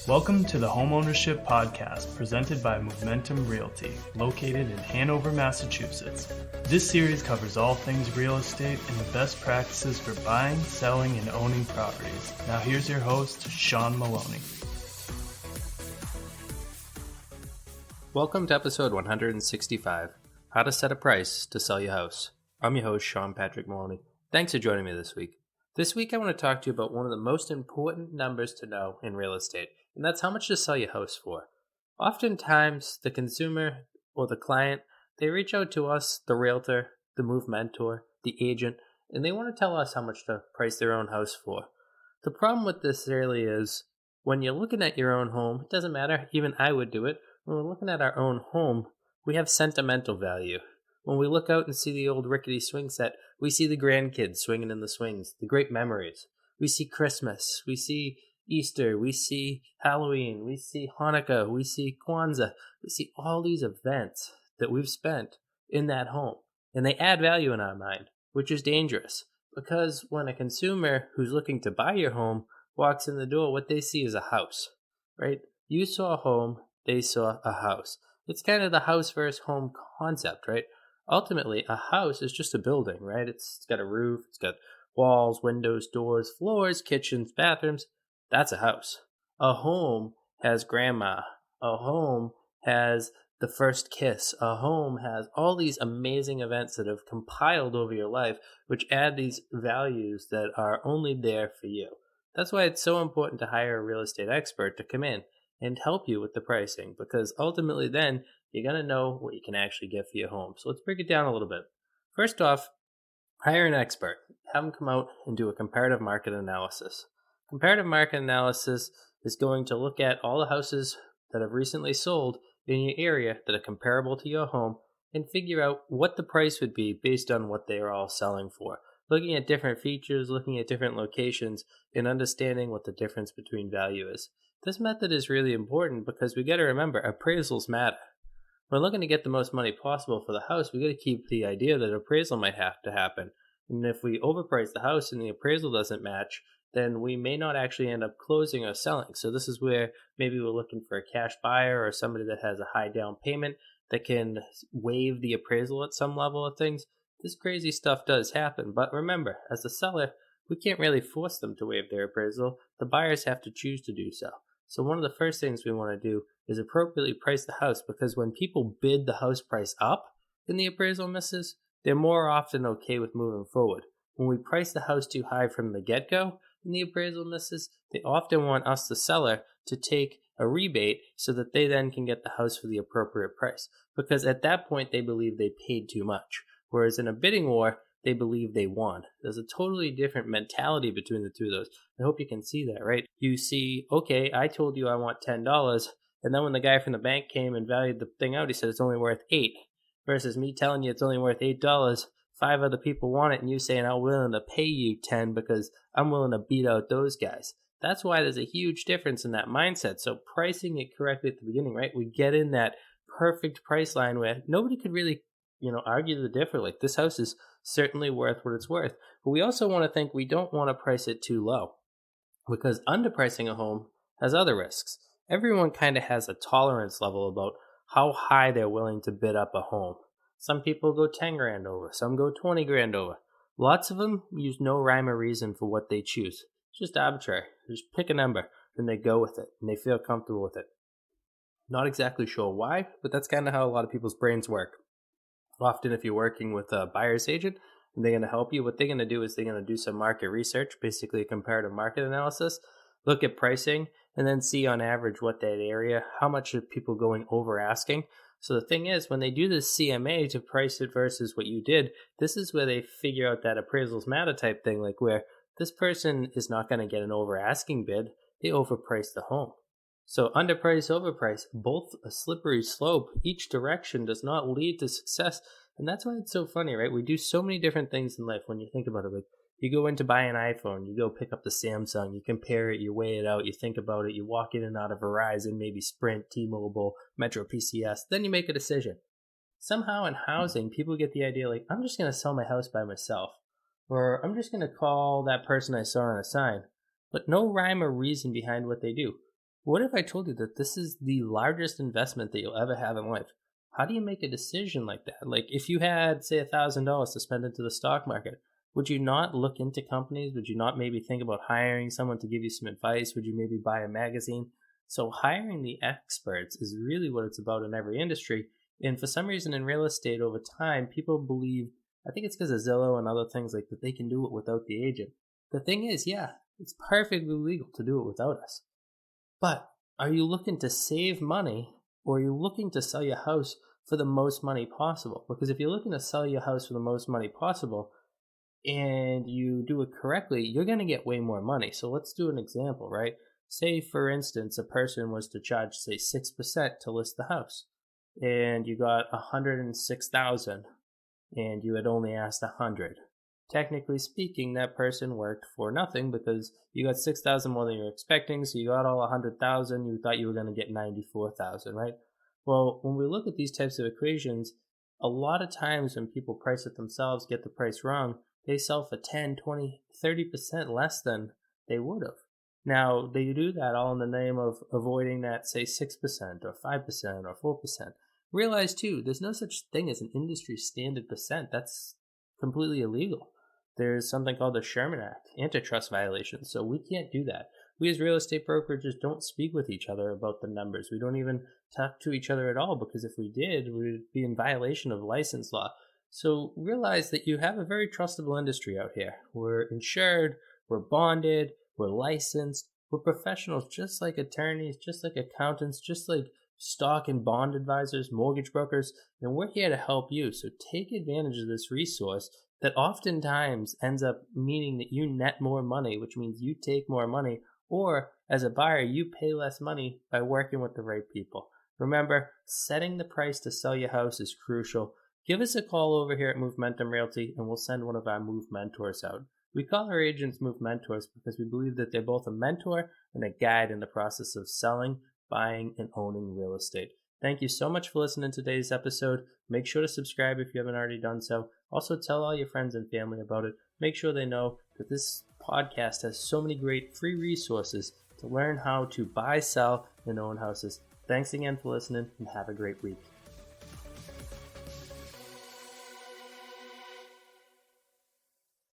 Welcome to the Homeownership Podcast presented by Momentum Realty, located in Hanover, Massachusetts. This series covers all things real estate and the best practices for buying, selling, and owning properties. Now here's your host, Sean Maloney. Welcome to episode 165, How to Set a Price to Sell Your House. I'm your host, Sean Patrick Maloney. Thanks for joining me this week. This week I want to talk to you about one of the most important numbers to know in real estate, and that's how much to sell your house for. Oftentimes, the consumer or the client, they reach out to us, the realtor, the move mentor, the agent, and they want to tell us how much to price their own house for. The problem with this really is when you're looking at your own home, it doesn't matter, even I would do it. When we're looking at our own home, we have sentimental value. When we look out and see the old rickety swing set, we see the grandkids swinging in the swings, the great memories. We see Christmas, we see Easter, we see Halloween, we see Hanukkah, we see Kwanzaa. We see all these events that we've spent in that home. And they add value in our mind, which is dangerous. Because when a consumer who's looking to buy your home walks in the door, what they see is a house, right? You saw a home, they saw a house. It's kind of the house versus home concept, right? Ultimately, a house is just a building, right? It's got a roof, it's got walls, windows, doors, floors, kitchens, bathrooms. That's a house. A home has grandma. A home has the first kiss. A home has all these amazing events that have compiled over your life, which add these values that are only there for you. That's why it's so important to hire a real estate expert to come in and help you with the pricing, because ultimately then you're going to know what you can actually get for your home. So let's break it down a little bit. First off, hire an expert. Have them come out and do a comparative market analysis. Comparative market analysis is going to look at all the houses that have recently sold in your area that are comparable to your home and figure out what the price would be based on what they are all selling for. Looking at different features, looking at different locations, and understanding what the difference between value is. This method is really important because we got to remember appraisals matter. When looking to get the most money possible for the house, we got to keep the idea that appraisal might have to happen. And if we overprice the house and the appraisal doesn't match, then we may not actually end up closing or selling. So this is where maybe we're looking for a cash buyer or somebody that has a high down payment that can waive the appraisal at some level of things. This crazy stuff does happen. But remember, as a seller, we can't really force them to waive their appraisal. The buyers have to choose to do so. So one of the first things we want to do is appropriately price the house, because when people bid the house price up and the appraisal misses, they're more often okay with moving forward. When we price the house too high from the get-go and the appraisal misses, they often want us, the seller, to take a rebate so that they then can get the house for the appropriate price. Because at that point, they believe they paid too much. Whereas in a bidding war, they believe they won. There's a totally different mentality between the two of those. I hope you can see that, right? You see, okay, I told you I want $10, and then when the guy from the bank came and valued the thing out, he said it's only worth $8. Versus me telling you it's only worth $8, 5 other people want it, and you saying I'm willing to pay you $10 because I'm willing to beat out those guys. That's why there's a huge difference in that mindset. So pricing it correctly at the beginning, right? We get in that perfect price line where nobody could really, argue the difference. Like, this house is certainly worth what it's worth. But we also want to think we don't want to price it too low, because underpricing a home has other risks. Everyone kind of has a tolerance level about how high they're willing to bid up a home. Some people go 10 grand over, some go 20 grand over. Lots of them use no rhyme or reason for what they choose. It's just arbitrary. They just pick a number and they go with it and they feel comfortable with it. Not exactly sure why, but that's kind of how a lot of people's brains work. Often if you're working with a buyer's agent and they're going to help you, what they're going to do is they're going to do some market research, basically a comparative market analysis, look at pricing, and then see on average what that area, how much are people going over asking. So the thing is, when they do this CMA to price it versus what you did, this is where they figure out that appraisals matter type thing, like where this person is not going to get an over asking bid, they overprice the home. So underprice, overprice, both a slippery slope. Each direction does not lead to success. And that's why it's so funny, right? We do so many different things in life when you think about it. Like, you go in to buy an iPhone, you go pick up the Samsung, you compare it, you weigh it out, you think about it, you walk in and out of Verizon, maybe Sprint, T-Mobile, Metro PCS, then you make a decision. Somehow in housing, people get the idea like, I'm just going to sell my house by myself. Or I'm just going to call that person I saw on a sign. but no rhyme or reason behind what they do. What if I told you that this is the largest investment that you'll ever have in life? How do you make a decision like that? Like if you had, say, $1,000 to spend into the stock market, would you not look into companies? Would you not maybe think about hiring someone to give you some advice? Would you maybe buy a magazine? So hiring the experts is really what it's about in every industry. And for some reason in real estate over time, people believe, I think it's because of Zillow and other things like that, they can do it without the agent. The thing is, yeah, it's perfectly legal to do it without us. But are you looking to save money, or are you looking to sell your house for the most money possible? Because if you're looking to sell your house for the most money possible and you do it correctly, you're going to get way more money. So let's do an example, right? Say, for instance, a person was to charge, say, 6% to list the house, and you got 106,000, and you had only asked 100. Technically speaking, that person worked for nothing because you got 6,000 more than you were expecting, so you got all 100,000. You thought you were going to get 94,000, right? Well, when we look at these types of equations, a lot of times when people price it themselves, get the price wrong, they sell for 10, 20, 30% less than they would have. Now, they do that all in the name of avoiding that, say, 6% or 5% or 4%. Realize, too, there's no such thing as an industry standard percent. That's completely illegal. There's something called the Sherman Act, antitrust violation, so we can't do that. We as real estate brokerages don't speak with each other about the numbers. We don't even talk to each other at all, because if we did, we would be in violation of license law. So realize that you have a very trustable industry out here. We're insured, we're bonded, we're licensed, we're professionals just like attorneys, just like accountants, just like stock and bond advisors, mortgage brokers, and we're here to help you. So take advantage of this resource that oftentimes ends up meaning that you net more money, which means you take more money, or as a buyer, you pay less money by working with the right people. Remember, setting the price to sell your house is crucial. Give us a call over here at Momentum Realty, and we'll send one of our Move Mentors out. We call our agents Move Mentors because we believe that they're both a mentor and a guide in the process of selling, buying, and owning real estate. Thank you so much for listening to today's episode. Make sure to subscribe if you haven't already done so. Also, tell all your friends and family about it. Make sure they know that this podcast has so many great free resources to learn how to buy, sell, and own houses. Thanks again for listening, and have a great week.